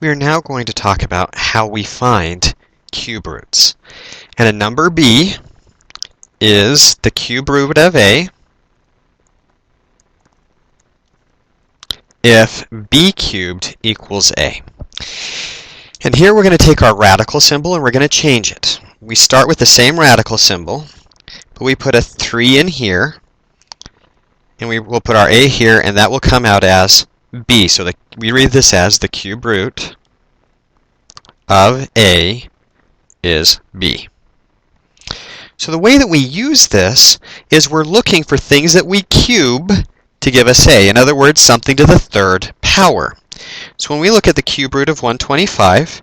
We are now going to talk about how we find cube roots. And a number b is the cube root of a if b cubed equals a. And here we're going to take our radical symbol and we're going to change it. We start with the same radical symbol, but we put a 3 in here, and we will put our a here, and that will come out as b. So we read this as the cube root of a is b. So the way that we use this is we're looking for things that we cube to give us a. In other words, something to the third power. So when we look at the cube root of 125,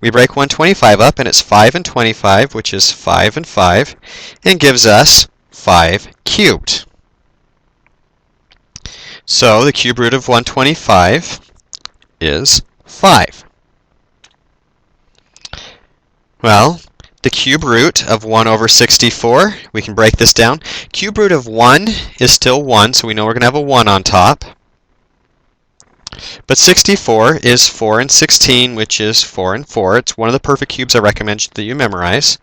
we break 125 up, and it's 5 and 25, which is 5 and 5, and gives us 5 cubed. So the cube root of 125 is 5. Well, the cube root of 1 over 64, we can break this down. Cube root of 1 is still 1, so we know we're going to have a 1 on top. But 64 is 4 and 16, which is 4 and 4. It's one of the perfect cubes I recommend that you memorize.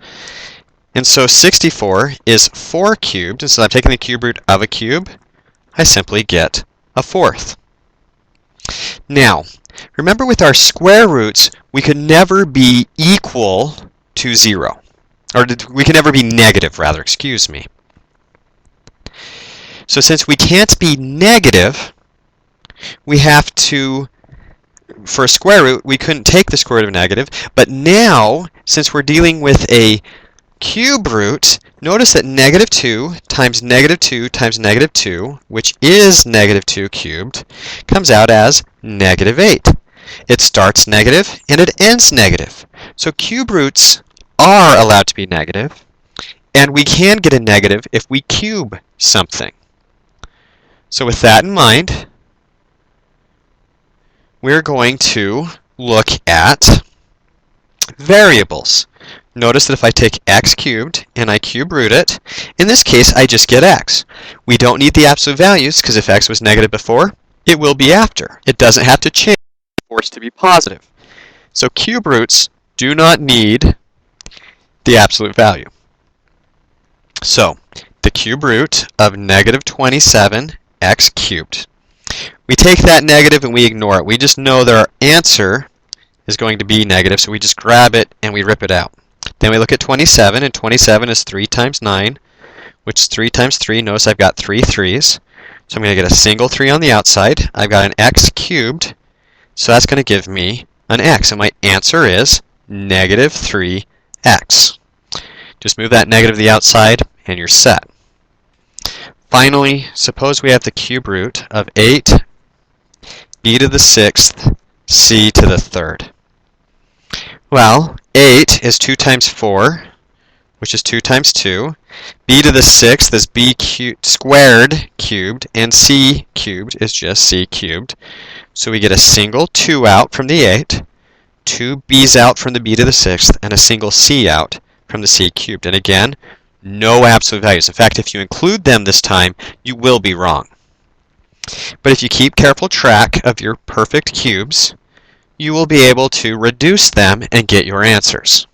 And so 64 is 4 cubed, and so I'm taking the cube root of a cube. I simply get a fourth. Now, remember with our square roots, we could never be equal to 0. Or we can never be negative, rather, excuse me. So since we can't be negative, we have to, for a square root, we couldn't take the square root of negative, but now, since we're dealing with a cube root, notice that negative 2 times negative 2 times negative 2, which is negative 2 cubed, comes out as negative 8. It starts negative and it ends negative. So cube roots are allowed to be negative, and we can get a negative if we cube something. So with that in mind, we're going to look at variables. Notice that if I take x cubed and I cube root it, in this case I just get x. We don't need the absolute values because if x was negative before, it will be after. It doesn't have to change for it to be positive. So cube roots do not need the absolute value. So the cube root of negative 27 x cubed. We take that negative and we ignore it. We just know that our answer is going to be negative, so we just grab it and we rip it out. Then we look at 27, and 27 is 3 times 9, which is 3 times 3. Notice I've got 3 3's. So I'm going to get a single 3 on the outside. I've got an x cubed, so that's going to give me an x. And my answer is negative 3x. Just move that negative to the outside, and you're set. Finally, suppose we have the cube root of 8 b to the 6th c to the 3rd. Well, 8 is 2 times 4, which is 2 times 2. B to the 6th is b squared cubed, and c cubed is just c cubed. So we get a single 2 out from the 8, 2 b's out from the b to the 6th, and a single c out from the c cubed. And again, no absolute values. In fact, if you include them this time, you will be wrong. But if you keep careful track of your perfect cubes, you will be able to reduce them and get your answers.